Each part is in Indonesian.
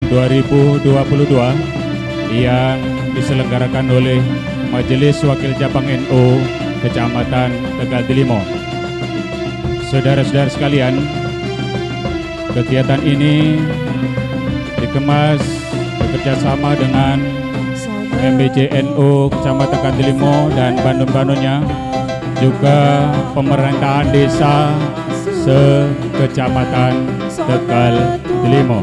2022 yang diselenggarakan oleh Majelis Wakil Cabang NU Kecamatan Tegal Delimo. Saudara-saudara sekalian, kegiatan ini dikemas bekerjasama dengan MBC NU Kecamatan Tegal Delimo dan Bandung-Bandungnya, juga pemerintahan desa se-Kecamatan Tegal Delimo.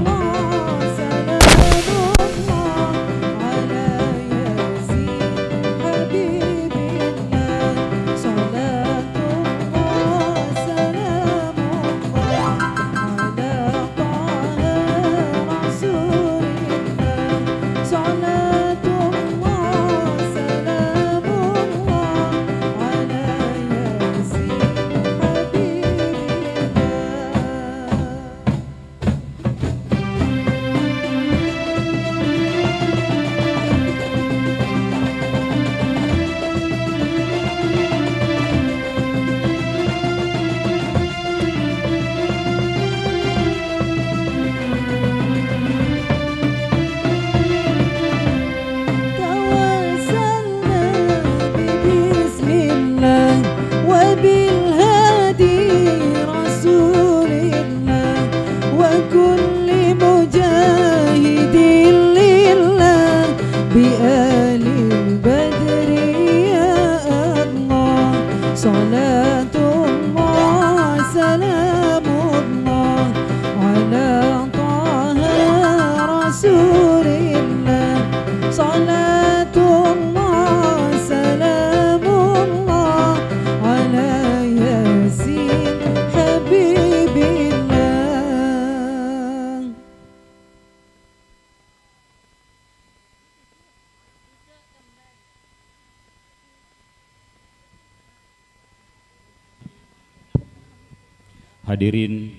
Hadirin,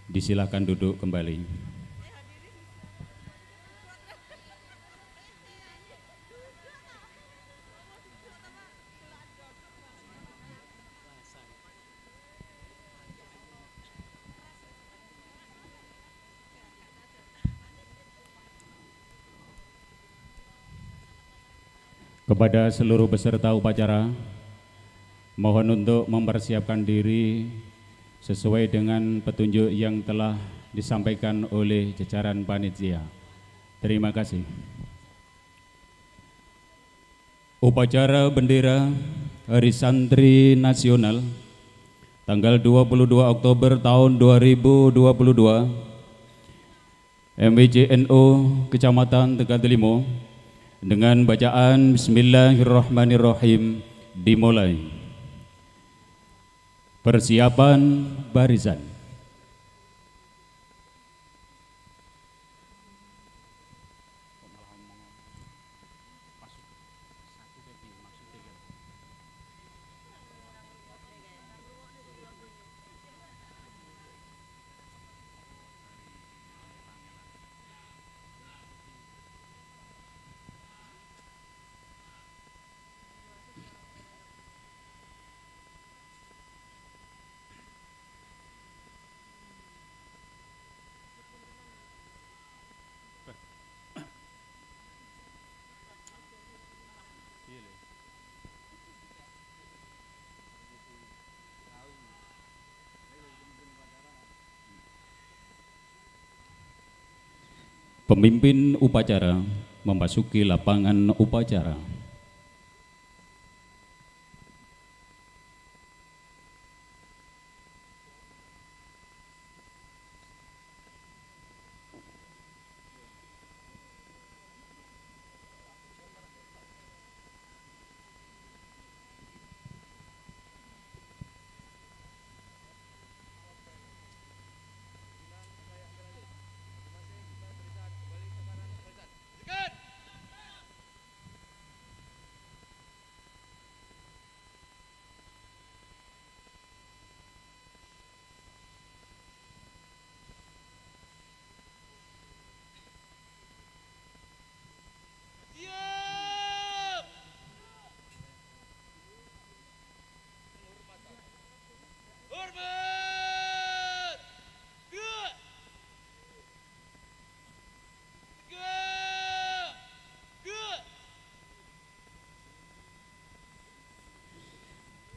disilakan duduk kembali. Kepada seluruh peserta upacara, mohon untuk mempersiapkan diri sesuai dengan petunjuk yang telah disampaikan oleh jajaran panitia. Terima kasih. Upacara Bendera Hari Santri Nasional tanggal 22 Oktober tahun 2022 MBC NU Kecamatan Tegal Delimo dengan bacaan Bismillahirrahmanirrahim dimulai. Persiapan barisan. Pemimpin upacara memasuki lapangan upacara.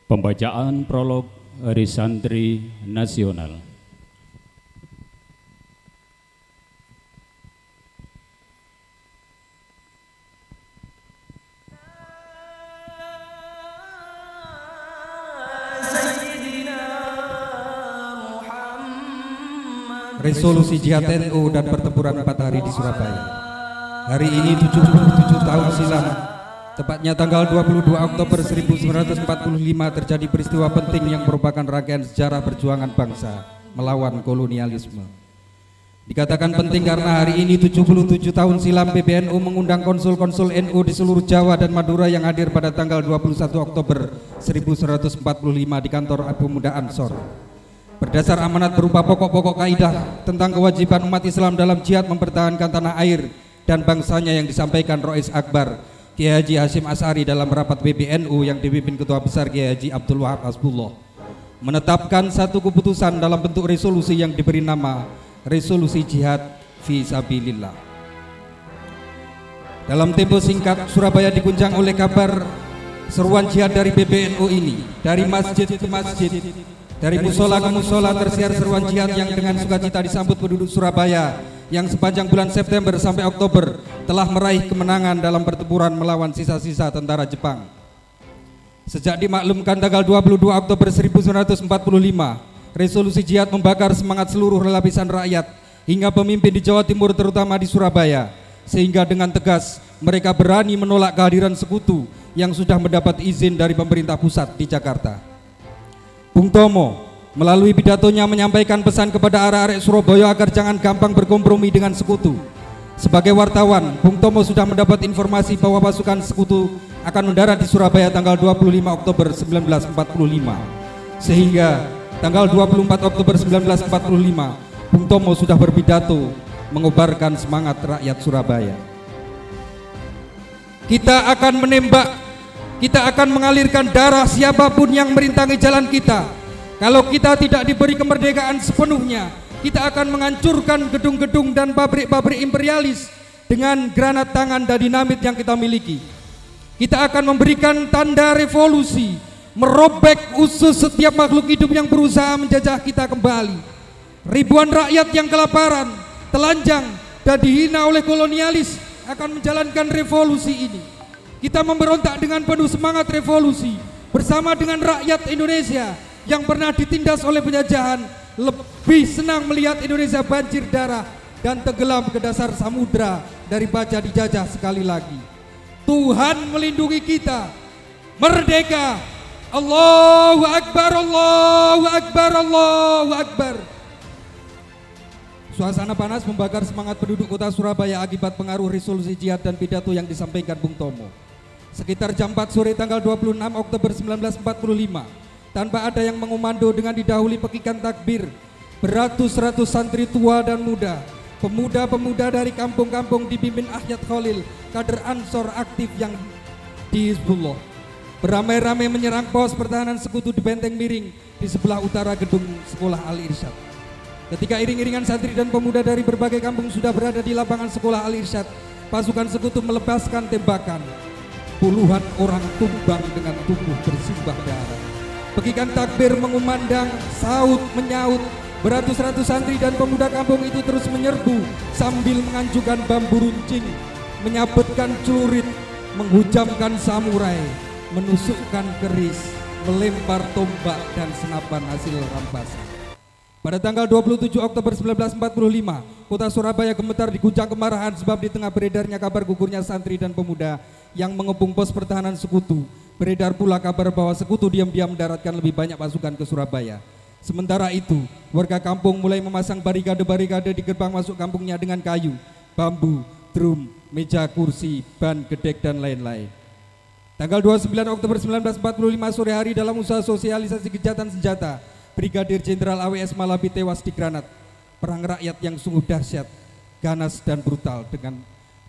Pembacaan prolog Hari Santri Nasional. Resolusi Jihad NU dan Pertempuran 4 hari di Surabaya. Hari ini 77 tahun silam, tepatnya tanggal 22 Oktober 1945 terjadi peristiwa penting yang merupakan rangkaian sejarah perjuangan bangsa melawan kolonialisme. Dikatakan penting karena hari ini 77 tahun silam PBNU mengundang konsul-konsul NU di seluruh Jawa dan Madura yang hadir pada tanggal 21 Oktober 1945 di kantor Pemuda Ansor. Berdasar amanat berupa pokok-pokok kaidah tentang kewajiban umat Islam dalam jihad mempertahankan tanah air dan bangsanya yang disampaikan Rois Akbar Kiai Haji Hasyim Asy'ari dalam rapat PBNU yang dipimpin Ketua Besar Kiai Haji Abdul Wahab Hasbullah, menetapkan satu keputusan dalam bentuk resolusi yang diberi nama Resolusi Jihad Fisabilillah. Dalam tempo singkat, Surabaya diguncang oleh kabar seruan jihad dari PBNU ini. Dari masjid ke masjid, dari musola ke musola tersiar seruan jihad yang dengan sukacita disambut penduduk Surabaya yang sepanjang bulan September sampai Oktober telah meraih kemenangan dalam pertempuran melawan sisa-sisa tentara Jepang. Sejak dimaklumkan tanggal 22 Oktober 1945, resolusi jihad membakar semangat seluruh lapisan rakyat hingga pemimpin di Jawa Timur terutama di Surabaya, sehingga dengan tegas mereka berani menolak kehadiran sekutu yang sudah mendapat izin dari pemerintah pusat di Jakarta. Bung Tomo melalui pidatonya menyampaikan pesan kepada arek-arek Surabaya agar jangan gampang berkompromi dengan sekutu. Sebagai wartawan, Bung Tomo sudah mendapat informasi bahwa pasukan sekutu akan mendarat di Surabaya tanggal 25 Oktober 1945. Sehingga tanggal 24 Oktober 1945, Bung Tomo sudah berpidato mengobarkan semangat rakyat Surabaya. Kita akan menembak, kita akan mengalirkan darah siapapun yang merintangi jalan kita. Kalau kita tidak diberi kemerdekaan sepenuhnya, kita akan menghancurkan gedung-gedung dan pabrik-pabrik imperialis dengan granat tangan dan dinamit yang kita miliki. Kita akan memberikan tanda revolusi, merobek usus setiap makhluk hidup yang berusaha menjajah kita kembali. Ribuan rakyat yang kelaparan, telanjang, dan dihina oleh kolonialis akan menjalankan revolusi ini. Kita memberontak dengan penuh semangat revolusi bersama dengan rakyat Indonesia yang pernah ditindas oleh penjajahan, lebih senang melihat Indonesia banjir darah dan tenggelam ke dasar samudra daripada dijajah sekali lagi. Tuhan melindungi kita. Merdeka! Allahu Akbar, Allahu Akbar, Allahu Akbar. Suasana panas membakar semangat penduduk kota Surabaya akibat pengaruh resolusi jihad dan pidato yang disampaikan Bung Tomo. Sekitar jam 4 sore tanggal 26 Oktober 1945, tanpa ada yang mengomando dengan didahului pekikan takbir, beratus-ratus santri tua dan muda, pemuda-pemuda dari kampung-kampung dipimpin Ahyad Khalil, kader Ansor aktif yang di Hizbullah, beramai-ramai menyerang pos pertahanan sekutu di Benteng Miring di sebelah utara gedung sekolah Al-Irsyad. Ketika iring-iringan santri dan pemuda dari berbagai kampung sudah berada di lapangan sekolah Al-Irsyad, pasukan sekutu melepaskan tembakan. Puluhan orang tumbang dengan tubuh bersimbah darah. Pekikan takbir mengumandang, saut menyaut. Beratus-ratus santri dan pemuda kampung itu terus menyerbu sambil menganjukkan bambu runcing, menyabetkan celurit, menghujamkan samurai, menusukkan keris, melempar tombak dan senapan hasil rampasan. Pada tanggal 27 Oktober 1945, kota Surabaya gemetar diguncang kemarahan sebab di tengah beredarnya kabar gugurnya santri dan pemuda yang mengepung pos pertahanan sekutu, beredar pula kabar bahwa sekutu diam-diam mendaratkan lebih banyak pasukan ke Surabaya. Sementara itu, warga kampung mulai memasang barikade-barikade di gerbang masuk kampungnya dengan kayu, bambu, drum, meja kursi, ban, gedek, dan lain-lain. Tanggal 29 Oktober 1945 sore hari dalam usaha sosialisasi kejahatan senjata, Brigadir Jenderal AWS Malabi tewas di granat. Perang rakyat yang sungguh dahsyat, ganas dan brutal dengan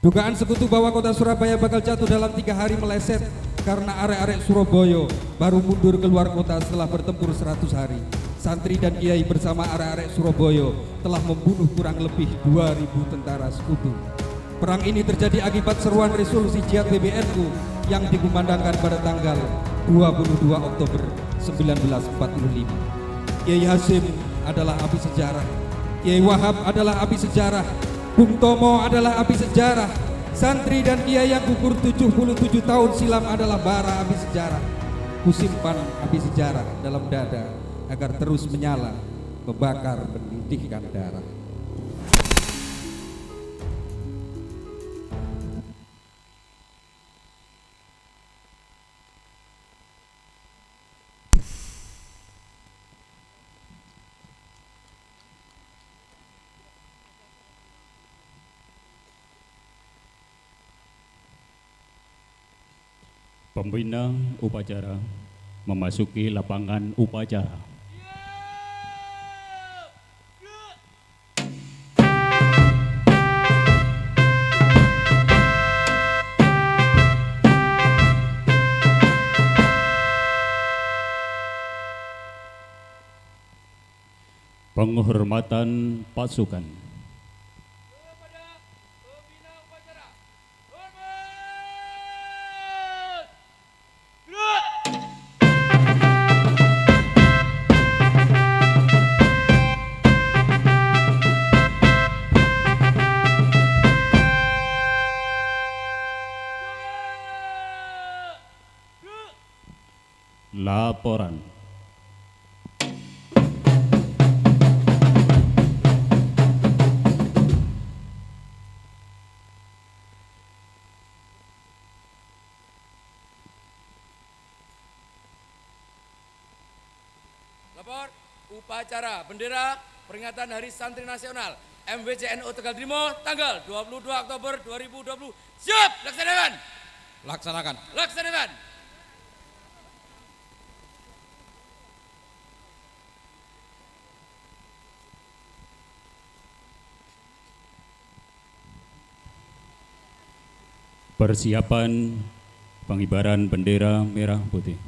dugaan sekutu bahwa kota Surabaya bakal jatuh dalam 3 hari meleset karena arek-arek Surabaya baru mundur keluar kota setelah bertempur 100 hari. Santri dan kiai bersama arek-arek Surabaya telah membunuh kurang lebih 2.000 tentara sekutu. Perang ini terjadi akibat seruan resolusi jihad PBNU yang dikumandangkan pada tanggal 22 Oktober 1945. Kiai Hasyim adalah api sejarah, Kiai Wahab adalah api sejarah, Bung Tomo adalah api sejarah, santri dan kiai yang gugur 77 tahun silam adalah bara api sejarah. Kusimpan api sejarah dalam dada agar terus menyala, membakar mendidihkan darah. Pembina upacara memasuki lapangan upacara. Penghormatan pasukan. Laporan. Lapor upacara bendera peringatan Hari Santri Nasional MWCNU Tegal Drimo tanggal 22 Oktober 2020. Siap, laksanakan. Laksanakan. Laksanakan. Persiapan pengibaran bendera merah putih.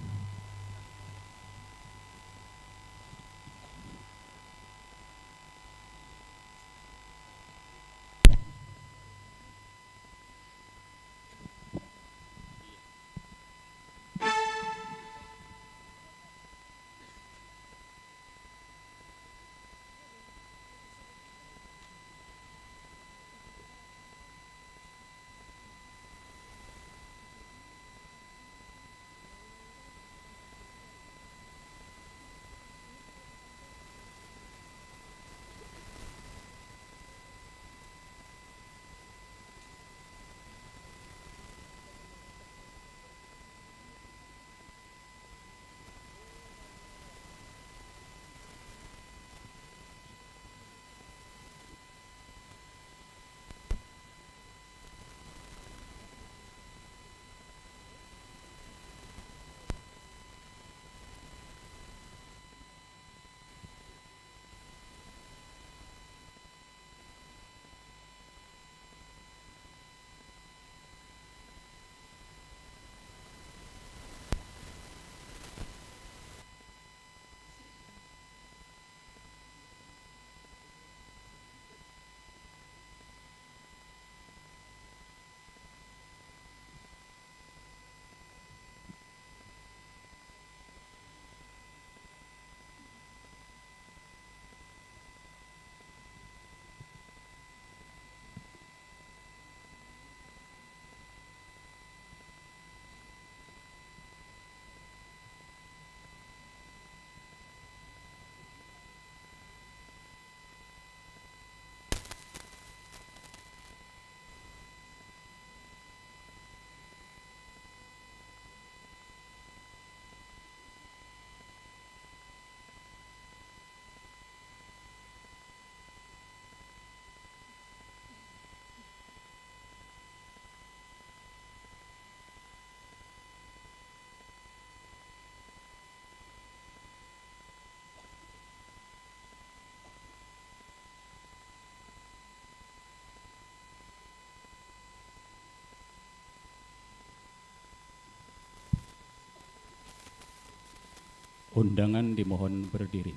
Undangan dimohon berdiri.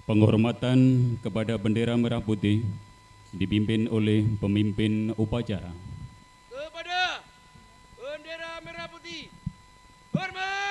Penghormatan kepada bendera merah putih dipimpin oleh pemimpin upacara. Kepada bendera merah putih, hormat.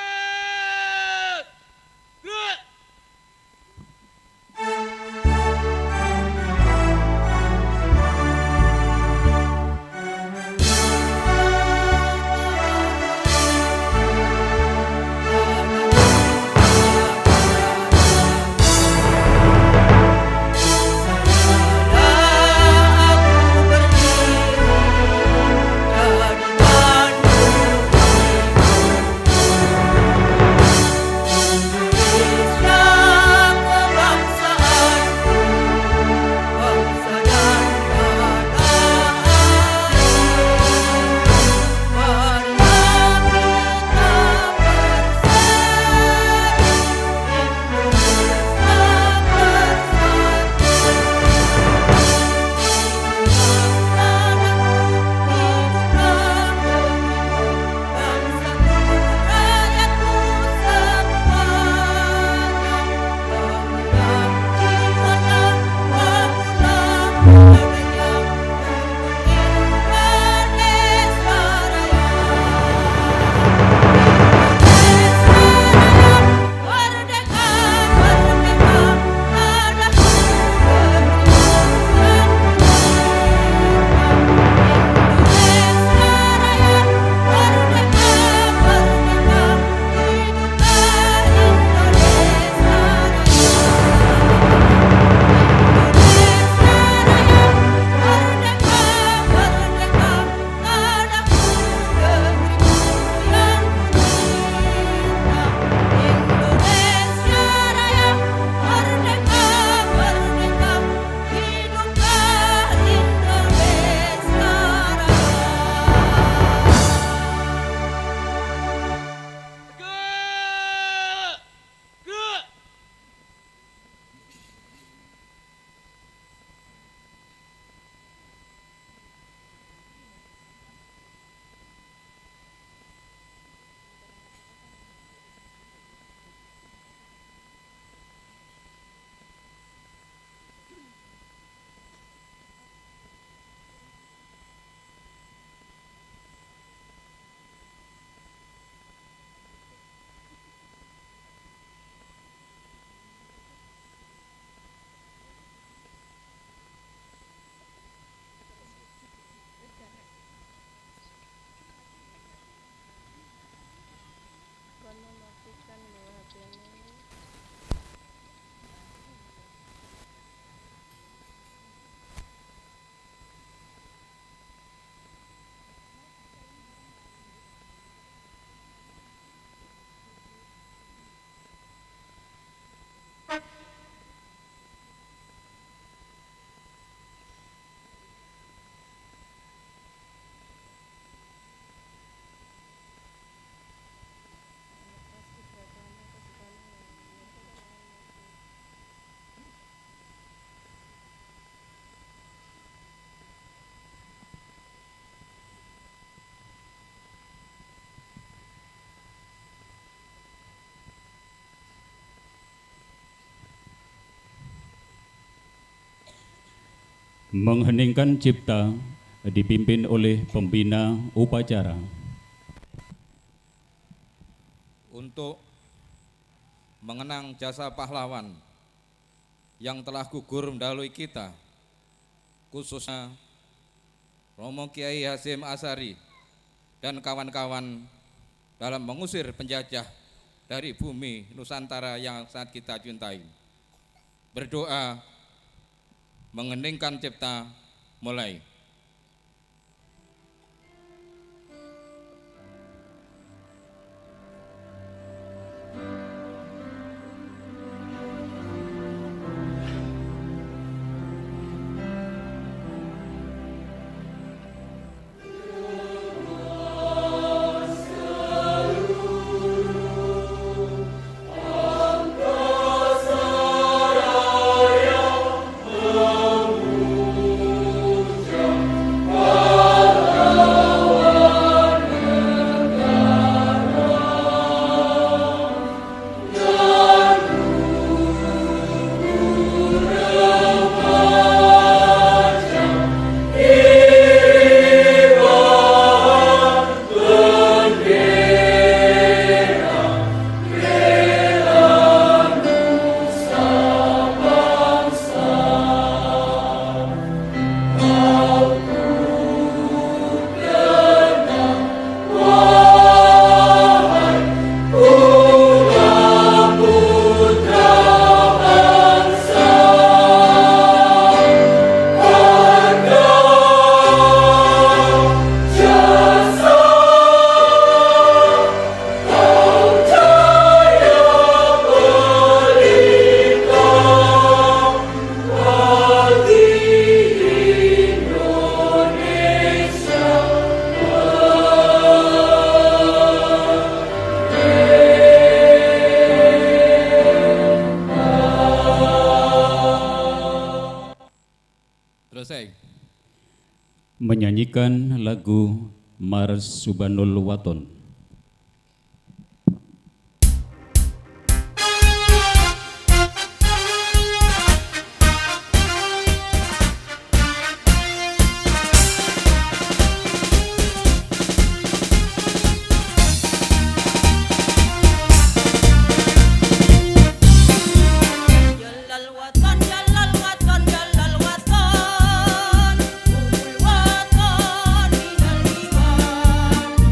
Mengheningkan cipta dipimpin oleh pembina upacara. Untuk mengenang jasa pahlawan yang telah gugur mendahului kita, khususnya Romo Kiai Hasyim Asyari dan kawan-kawan dalam mengusir penjajah dari bumi Nusantara yang sangat kita cintai. Berdoa mengheningkan cipta mulai. Menyanyikan lagu Mars Subhanul Waton.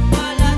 Wala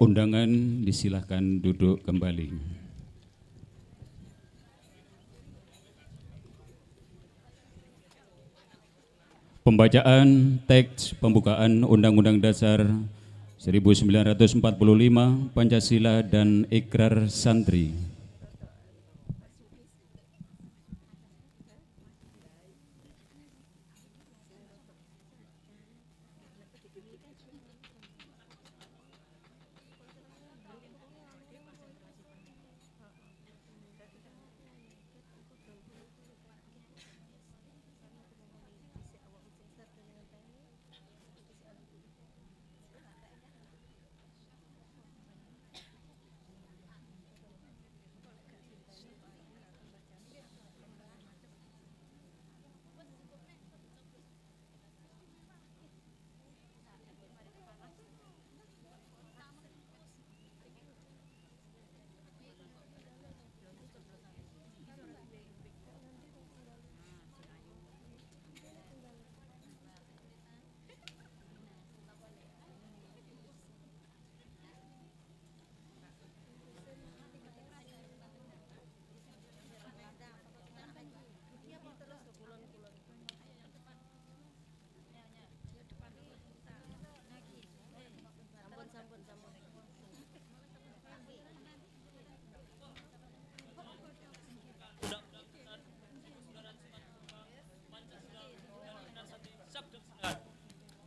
Undangan disilahkan duduk kembali. Pembacaan teks pembukaan Undang-Undang Dasar 1945 Pancasila dan Ikrar Santri.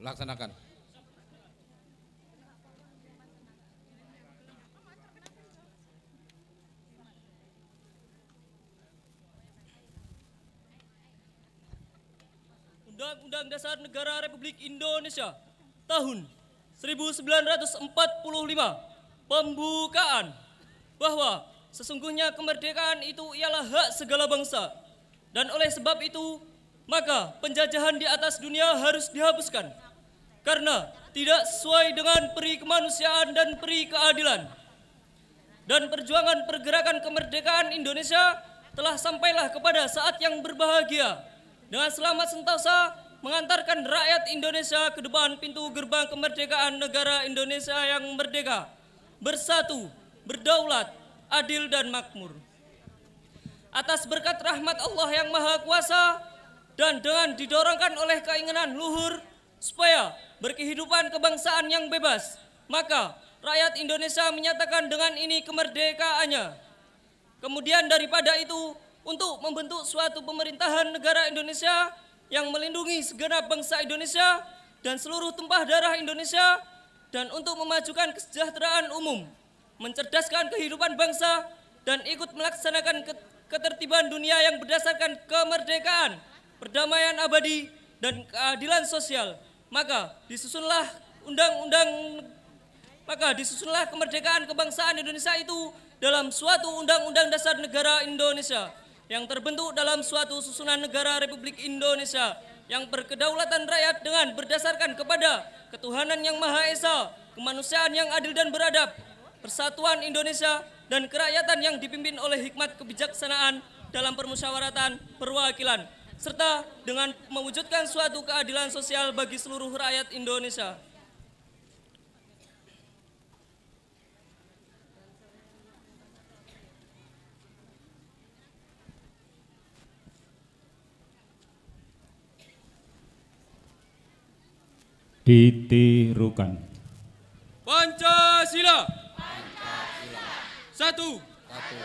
Laksanakan. Undang-Undang Dasar Negara Republik Indonesia tahun 1945 pembukaan bahwa sesungguhnya kemerdekaan itu ialah hak segala bangsa dan oleh sebab itu maka penjajahan di atas dunia harus dihapuskan karena tidak sesuai dengan peri kemanusiaan dan peri keadilan. Dan perjuangan pergerakan kemerdekaan Indonesia telah sampailah kepada saat yang berbahagia dengan selamat sentosa mengantarkan rakyat Indonesia ke depan pintu gerbang kemerdekaan negara Indonesia yang merdeka, bersatu, berdaulat, adil dan makmur. Atas berkat rahmat Allah yang Maha Kuasa dan dengan didorongkan oleh keinginan luhur supaya berkehidupan kebangsaan yang bebas, maka rakyat Indonesia menyatakan dengan ini kemerdekaannya. Kemudian daripada itu, untuk membentuk suatu pemerintahan negara Indonesia yang melindungi segenap bangsa Indonesia dan seluruh tumpah darah Indonesia, dan untuk memajukan kesejahteraan umum, mencerdaskan kehidupan bangsa, dan ikut melaksanakan ketertiban dunia yang berdasarkan kemerdekaan, perdamaian abadi, dan keadilan sosial. Maka disusunlah kemerdekaan kebangsaan Indonesia itu dalam suatu Undang-Undang Dasar Negara Indonesia yang terbentuk dalam suatu susunan negara Republik Indonesia yang berkedaulatan rakyat dengan berdasarkan kepada ketuhanan yang Maha Esa, kemanusiaan yang adil dan beradab, persatuan Indonesia, dan kerakyatan yang dipimpin oleh hikmat kebijaksanaan dalam permusyawaratan perwakilan, serta dengan mewujudkan suatu keadilan sosial bagi seluruh rakyat Indonesia. Ditirukan. Pancasila. Pancasila. Satu. Satu.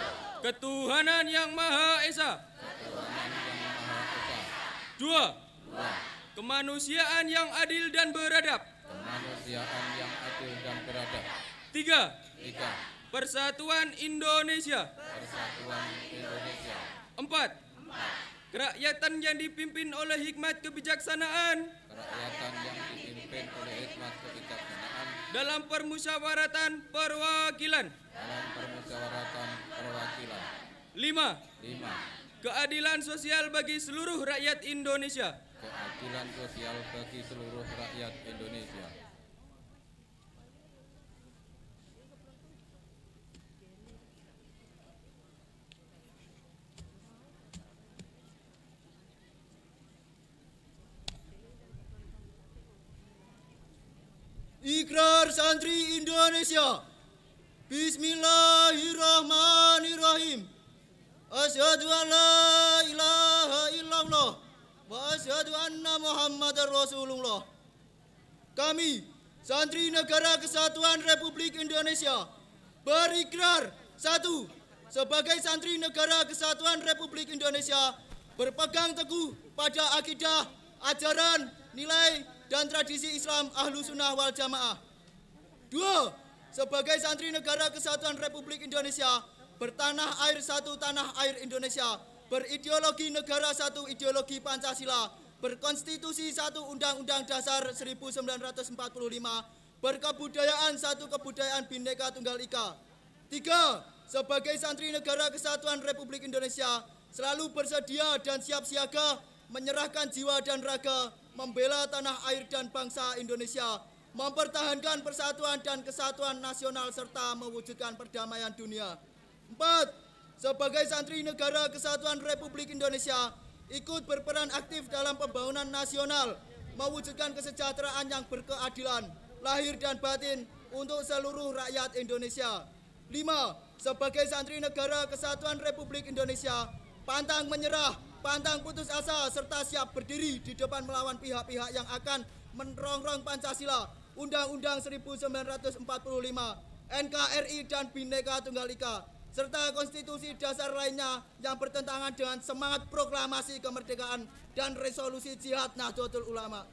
Ketuhanan yang Maha Esa. Ketuhanan yang Maha Esa. Dua. Dua. Kemanusiaan yang adil dan beradab. Kemanusiaan yang adil dan beradab. Tiga. Tiga. Persatuan Indonesia. Persatuan Indonesia. Empat. Kerakyatan yang dipimpin oleh hikmat kebijaksanaan Kerakyatan yang dipimpin oleh hikmat kebijaksanaan dalam permusyawaratan perwakilan. dalam permusyawaratan perwakilan. Lima. Lima. Keadilan sosial bagi seluruh rakyat Indonesia. Keadilan sosial bagi seluruh rakyat Indonesia. Ikrar Santri Indonesia. Bismillahirrahmanirrahim. Asyhadu an la ilaha illallah wa asyhadu anna Muhammadar Rasulullah. Kami, Santri Negara Kesatuan Republik Indonesia, berikrar satu, sebagai Santri Negara Kesatuan Republik Indonesia, berpegang teguh pada akidah, ajaran, nilai, dan tradisi Islam Ahlus Sunnah wal Jamaah. Dua, sebagai Santri Negara Kesatuan Republik Indonesia, bertanah air satu tanah air Indonesia, berideologi negara satu ideologi Pancasila, berkonstitusi satu Undang-Undang Dasar 1945, berkebudayaan satu kebudayaan Bhinneka Tunggal Ika. Tiga, sebagai Santri Negara Kesatuan Republik Indonesia, selalu bersedia dan siap siaga menyerahkan jiwa dan raga, membela tanah air dan bangsa Indonesia, mempertahankan persatuan dan kesatuan nasional serta mewujudkan perdamaian dunia. 4. Sebagai Santri Negara Kesatuan Republik Indonesia, ikut berperan aktif dalam pembangunan nasional, mewujudkan kesejahteraan yang berkeadilan, lahir dan batin untuk seluruh rakyat Indonesia. 5. Sebagai Santri Negara Kesatuan Republik Indonesia, pantang menyerah, pantang putus asa, serta siap berdiri di depan melawan pihak-pihak yang akan merongrong Pancasila, Undang-Undang 1945, NKRI dan Bhinneka Tunggal Ika, serta konstitusi dasar lainnya yang bertentangan dengan semangat proklamasi kemerdekaan dan resolusi Jihad Nahdlatul Ulama.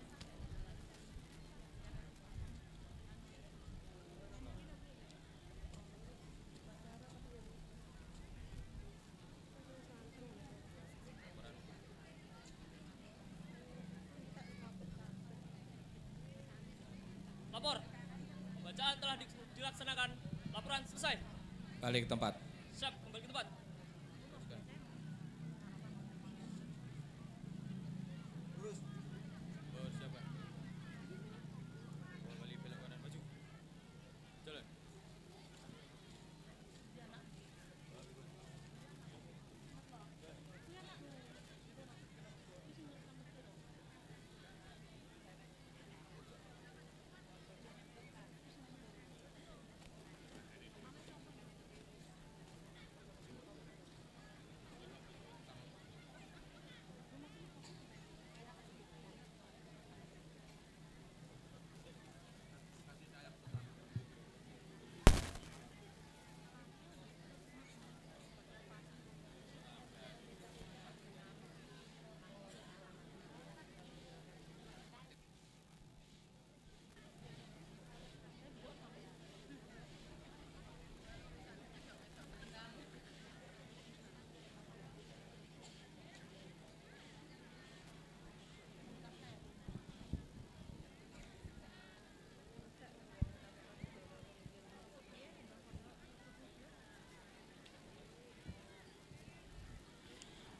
Lapor. Pembacaan telah dilaksanakan. Laporan selesai. Balik ke tempat. Siap, kembali ke tempat.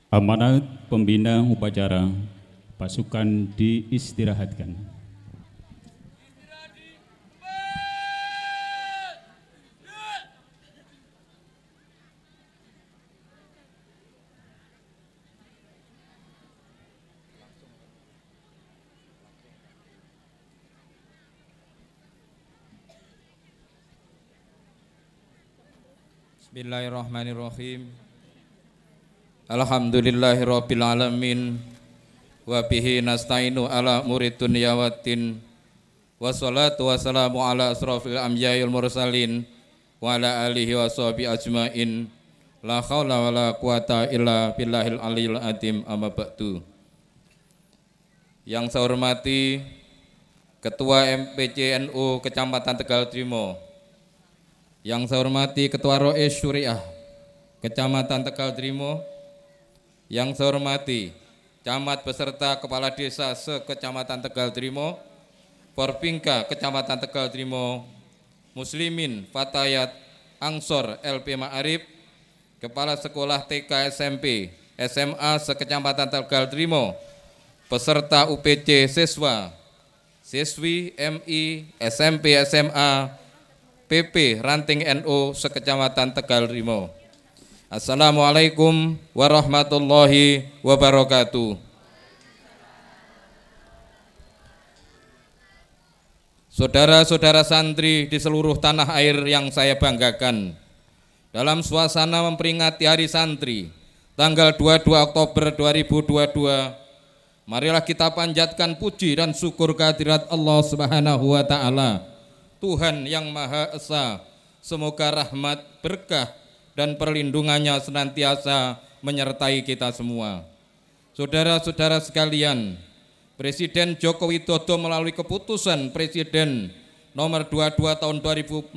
Amanat pembina upacara, pasukan diistirahatkan. Bismillahirrahmanirrahim. Alhamdulillahirabbil alamin wa bihi nasta'inu ala murid dunya waddin wassalatu wassalamu ala asrofil anbiya'il mursalin wa ala alihi wa sahbihi ajmain la haula wa la quwata illa billahil aliyil azim amma ba'du. Yang saya hormati Ketua MPC NU Kecamatan Tegal Trimo, yang saya hormati Ketua Rois Syuriah Kecamatan Tegal Trimo, yang saya hormati camat beserta kepala desa se-Kecamatan Tegal Trimo, Porbingka Kecamatan Tegal Trimo, Muslimin, Fatayat, Angsor, LP Ma'arif, Kepala Sekolah TK SMP, SMA se-Kecamatan Tegal Trimo, peserta UPC siswa, siswi, MI, SMP, SMA, PP, Ranting NU se-Kecamatan Tegal Trimo. Assalamualaikum warahmatullahi wabarakatuh. saudara-saudara santri di seluruh tanah air yang saya banggakan, dalam suasana memperingati Hari Santri tanggal 22 Oktober 2022, marilah kita panjatkan puji dan syukur kehadirat Allah Subhanahu wa taala, Tuhan yang Maha Esa. Semoga rahmat, berkah dan perlindungannya senantiasa menyertai kita semua. Saudara-saudara sekalian, Presiden Joko Widodo melalui keputusan Presiden nomor 22 tahun 2015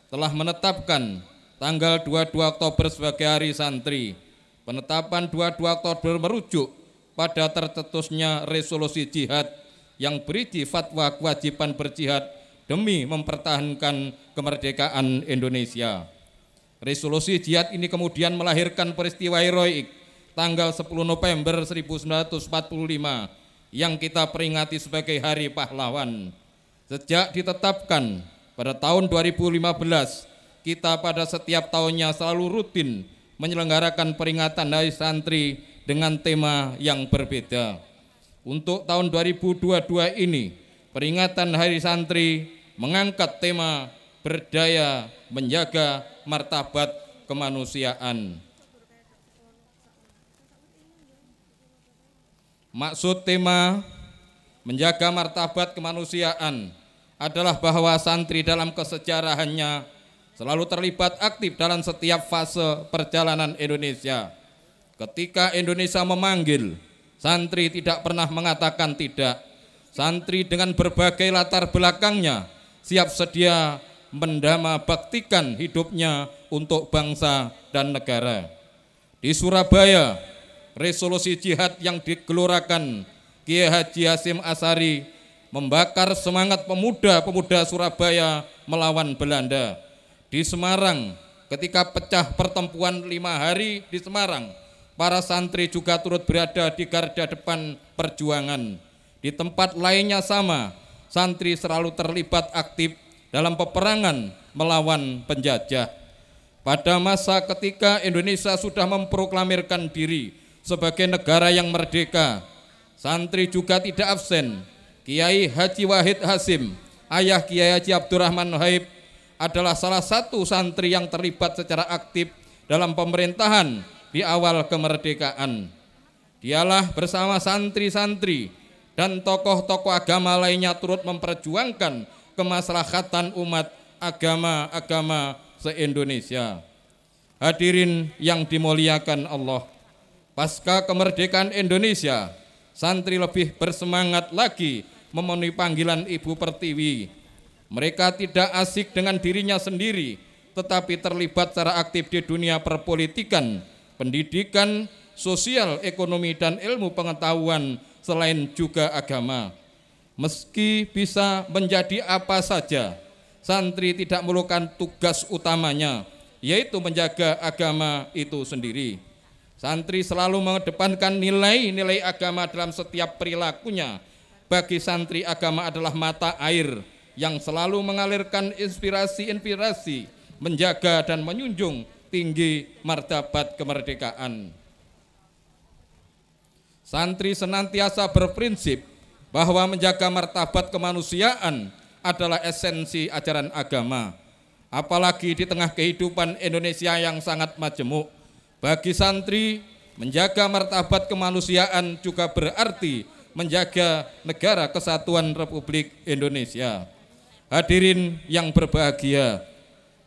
telah menetapkan tanggal 22 Oktober sebagai Hari Santri. Penetapan 22 Oktober merujuk pada tercetusnya resolusi jihad yang berisi fatwa kewajiban berjihad demi mempertahankan kemerdekaan Indonesia. Resolusi jihad ini kemudian melahirkan peristiwa heroik tanggal 10 November 1945 yang kita peringati sebagai Hari Pahlawan. Sejak ditetapkan pada tahun 2015, kita pada setiap tahunnya selalu rutin menyelenggarakan peringatan Hari Santri dengan tema yang berbeda. Untuk tahun 2022 ini, peringatan Hari Santri mengangkat tema berdaya menjaga martabat kemanusiaan. Maksud tema menjaga martabat kemanusiaan adalah bahwa santri dalam kesejarahannya selalu terlibat aktif dalam setiap fase perjalanan Indonesia. Ketika Indonesia memanggil, santri tidak pernah mengatakan tidak. Santri dengan berbagai latar belakangnya siap sedia mendama baktikan hidupnya untuk bangsa dan negara. Di Surabaya, resolusi jihad yang digelurakan Kiai Haji Hasyim Asy'ari membakar semangat pemuda-pemuda Surabaya melawan Belanda. Di Semarang, ketika pecah pertempuran 5 hari di Semarang, para santri juga turut berada di garda depan perjuangan. Di tempat lainnya sama, santri selalu terlibat aktif dalam peperangan melawan penjajah. Pada masa ketika Indonesia sudah memproklamirkan diri sebagai negara yang merdeka, santri juga tidak absen. Kiai Haji Wahid Hasyim, ayah Kiai Haji Abdurrahman Wahid, adalah salah satu santri yang terlibat secara aktif dalam pemerintahan di awal kemerdekaan. Dialah bersama santri-santri dan tokoh-tokoh agama lainnya turut memperjuangkan kemaslahatan umat agama-agama se-Indonesia. Hadirin yang dimuliakan Allah, pasca kemerdekaan Indonesia, santri lebih bersemangat lagi memenuhi panggilan Ibu Pertiwi. Mereka tidak asik dengan dirinya sendiri, tetapi terlibat secara aktif di dunia perpolitikan, pendidikan, sosial, ekonomi, dan ilmu pengetahuan, selain juga agama. Meski bisa menjadi apa saja, santri tidak melupakan tugas utamanya, yaitu menjaga agama itu sendiri. Santri selalu mengedepankan nilai-nilai agama dalam setiap perilakunya. Bagi santri, agama adalah mata air yang selalu mengalirkan inspirasi-inspirasi, menjaga dan menjunjung tinggi martabat kemerdekaan. Santri senantiasa berprinsip bahwa menjaga martabat kemanusiaan adalah esensi ajaran agama. Apalagi di tengah kehidupan Indonesia yang sangat majemuk, bagi santri menjaga martabat kemanusiaan juga berarti menjaga negara kesatuan Republik Indonesia. Hadirin yang berbahagia,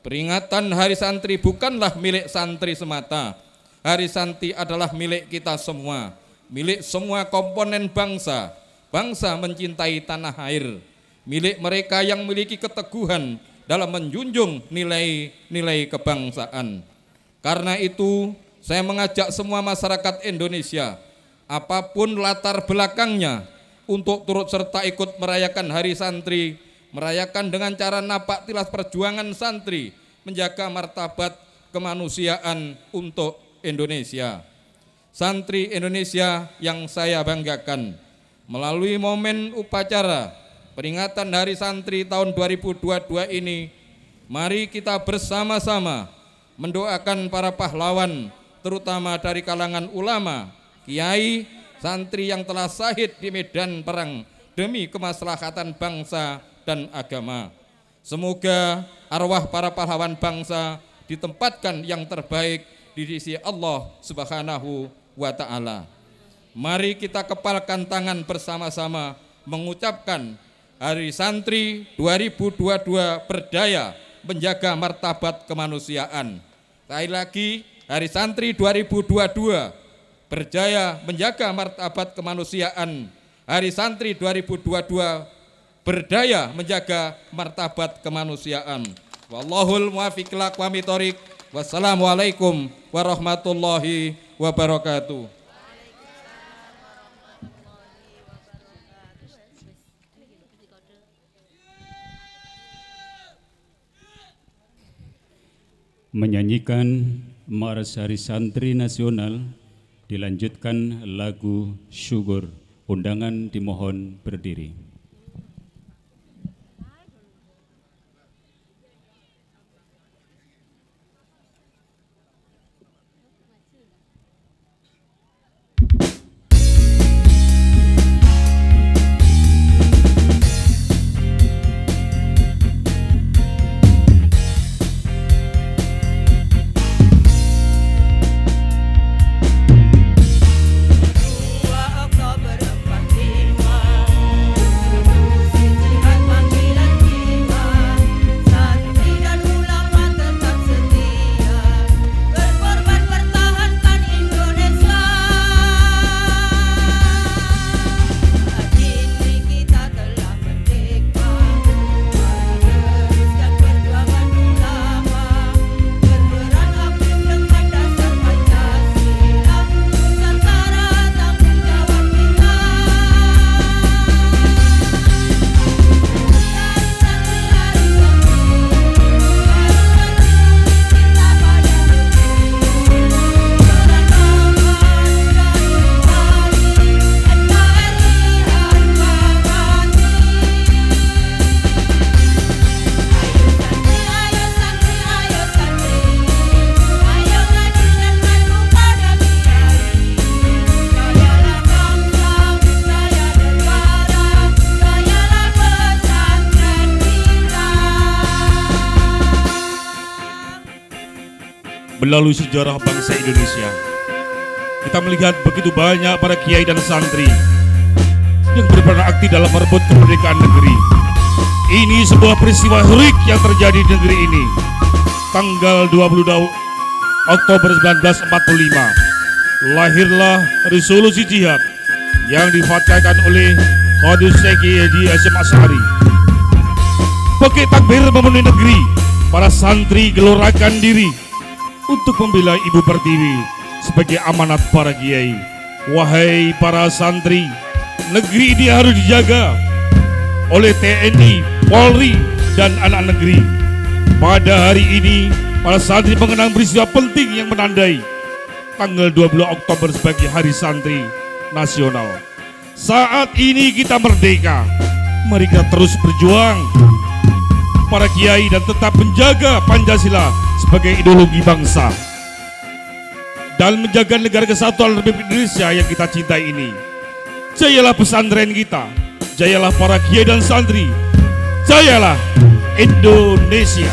peringatan Hari Santri bukanlah milik santri semata. Hari Santri adalah milik kita semua, milik semua komponen bangsa. Bangsa mencintai tanah air, milik mereka yang memiliki keteguhan dalam menjunjung nilai-nilai kebangsaan. Karena itu, saya mengajak semua masyarakat Indonesia, apapun latar belakangnya, untuk turut serta ikut merayakan Hari Santri, merayakan dengan cara napak tilas perjuangan santri, menjaga martabat kemanusiaan untuk Indonesia. Santri Indonesia yang saya banggakan, melalui momen upacara peringatan Hari Santri tahun 2022 ini, mari kita bersama-sama mendoakan para pahlawan, terutama dari kalangan ulama, kiai, santri yang telah syahid di medan perang demi kemaslahatan bangsa dan agama. Semoga arwah para pahlawan bangsa ditempatkan yang terbaik di sisi Allah Subhanahu wa Ta'ala. Mari kita kepalkan tangan bersama-sama mengucapkan Hari Santri 2022 berdaya menjaga martabat kemanusiaan. Sekali lagi, Hari Santri 2022 berjaya menjaga martabat kemanusiaan. Hari Santri 2022 berdaya menjaga martabat kemanusiaan. Wallahul muwaffiq ila aqwamit thoriq. Wassalamualaikum warahmatullahi wabarakatuh. Menyanyikan Mars Hari Santri Nasional, dilanjutkan lagu Syukur. Undangan dimohon berdiri. Melalui sejarah bangsa Indonesia, kita melihat begitu banyak para kiai dan santri yang berperan aktif dalam merebut kemerdekaan negeri. Ini sebuah peristiwa heroik yang terjadi di negeri ini. Tanggal 22 Oktober 1945, lahirlah resolusi jihad yang difatwakan oleh Khodus Syekh Haji Hasyim Asy'ari. Pakai takbir memenuhi negeri, para santri gelorakan diri untuk membela Ibu Pertiwi sebagai amanat para kiai. Wahai para santri, negeri ini harus dijaga oleh TNI, Polri, dan anak negeri. Pada hari ini, para santri mengenang peristiwa penting yang menandai tanggal 20 Oktober sebagai Hari Santri Nasional. Saat ini kita merdeka, mari kita terus berjuang para kiai dan tetap menjaga Pancasila sebagai ideologi bangsa dan menjaga negara kesatuan Republik Indonesia yang kita cintai ini. Jayalah pesantren kita, jayalah para kiai dan santri, jayalah Indonesia.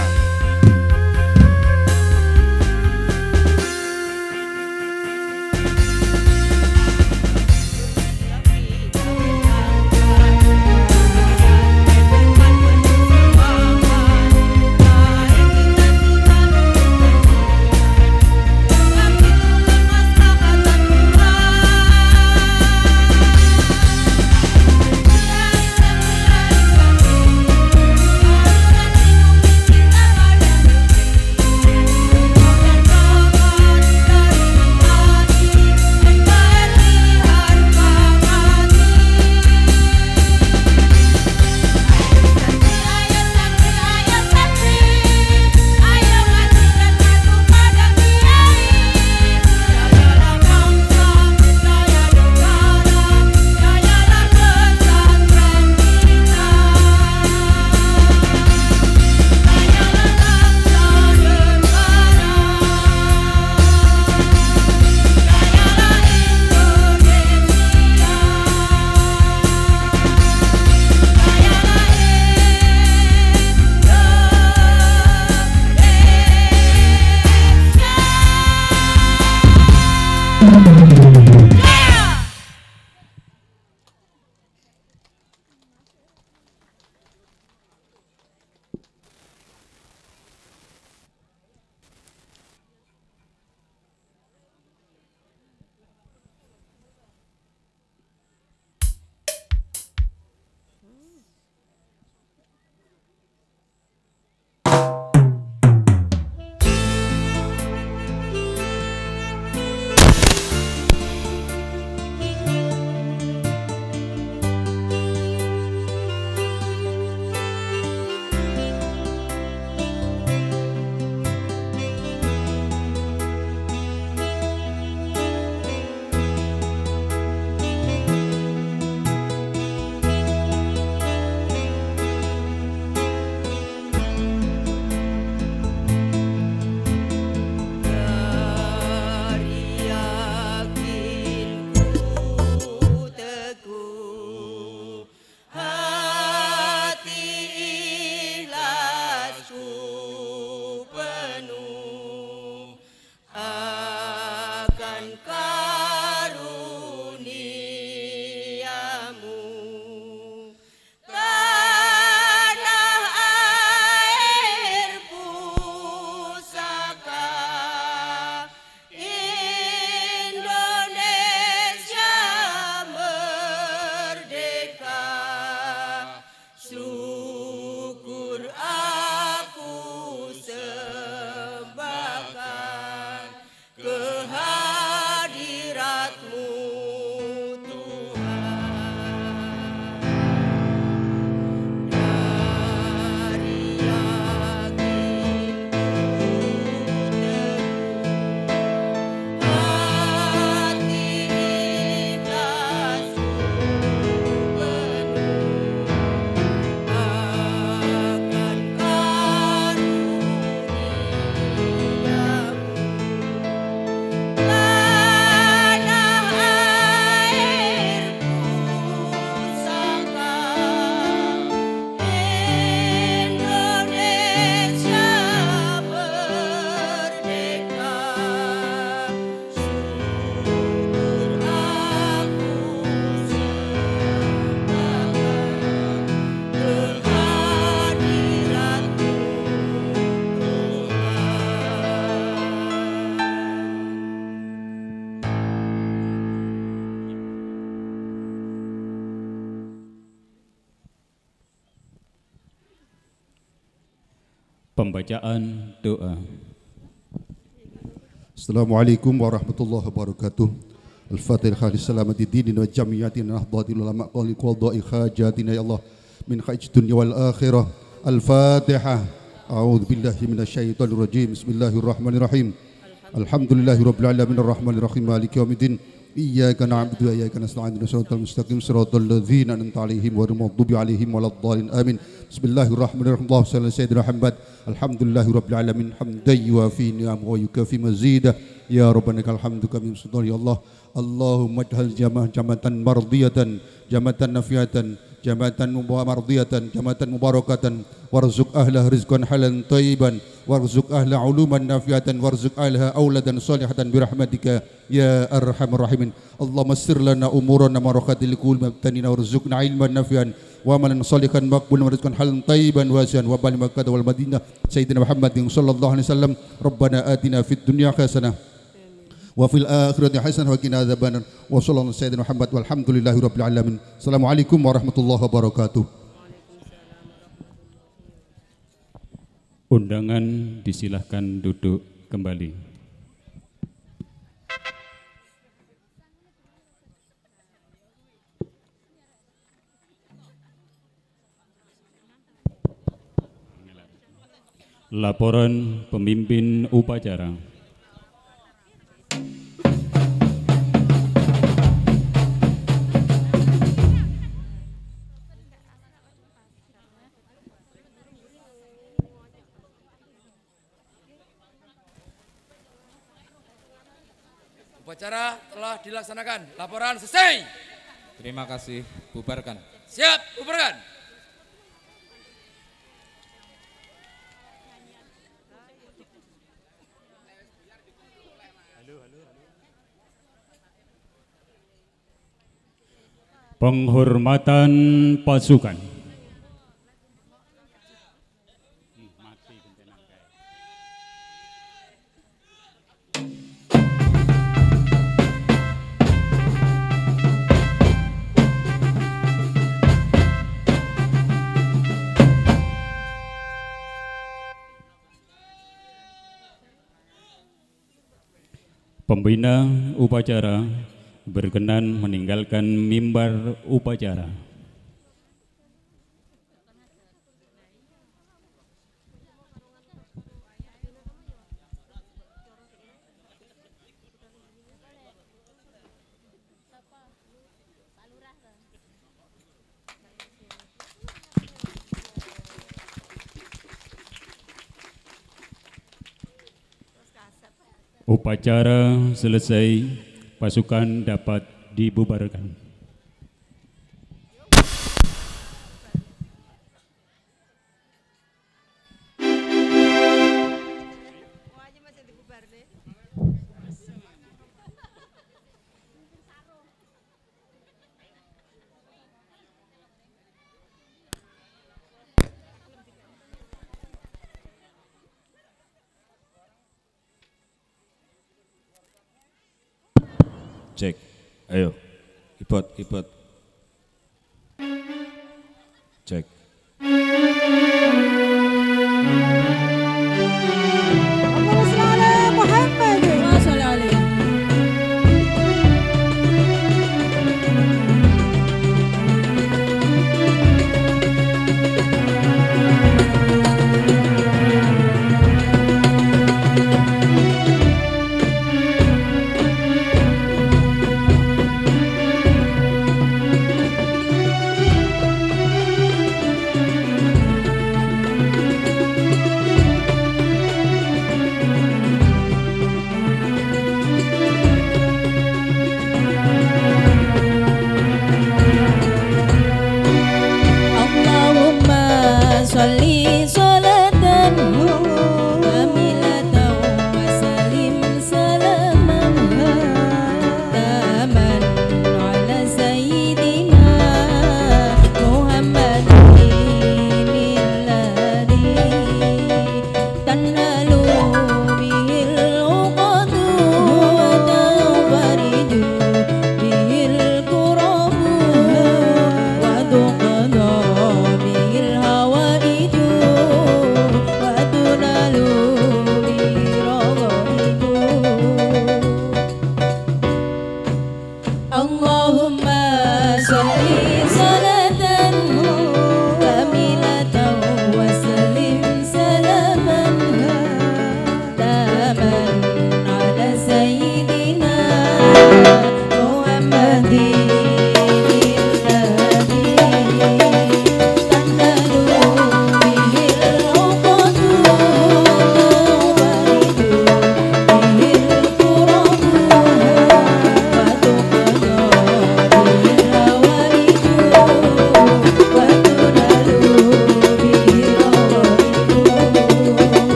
Pembacaan doa. Assalamualaikum warahmatullahi wabarakatuh. Al-Fatihah li salamati dinin wa jamiyatina nahdhatil ulama qali qadai hajatina ya Allah min haij dunya wal akhirah. Al-Fatihah. A'udzu billahi minasyaitonir rajim. Bismillahirrahmanirrahim. Alhamdulillahirabbil alamin arrahmanir rahim maliki yaumiddin. Iyyaka na'budu wa iyyaka nasta'in ihdinas siratal mustaqim siratal ladzina an'amta 'alaihim ghairil maghdubi 'alaihim waladdallin amin. Bismillahirrahmanirrahim. Allahumma shalli ala sayyidina Muhammad. Alhamdulillahirabbil alamin hamdan yuwafi ni'amahu wa yukafi mazidah. Ya rabbana lakal hamdu kama sultan ya Allah. Allahumma ij'al jamatan mardiyatan, jamatan nafiatan, jamatan mardiyatan, jamatan mubarakatan, warzuq ahlah rizqan halan thayyiban, warzuq ahla uluman nafiatan, warzuq ahla auladan salihatan birahmatika ya arhamar rahimin. Allahumma sir lana umurana marakatil kul mabtanina warzuqna ilman nafian wa amalan salihan maqbulan warzuqan halan thayyiban wasian wa bal makkah wal madinah sayyidina Muhammadin sallallahu alaihi wasallam. Rabbana atina fid dunya hasanah wa fil akhirati hasanah wa qina adzabannar. Wa sallallahu sayyidina Muhammad walhamdulillahi rabbil alamin. Assalamualaikum warahmatullahi wabarakatuh. Undangan disilahkan duduk kembali. Laporan pemimpin upacara. Upacara telah dilaksanakan. Laporan selesai. Terima kasih. Bubarkan. Siap, bubarkan. Penghormatan pasukan. Pembina upacara berkenan meninggalkan mimbar upacara. Upacara selesai, pasukan dapat dibubarkan. Cek, ayo, ibot.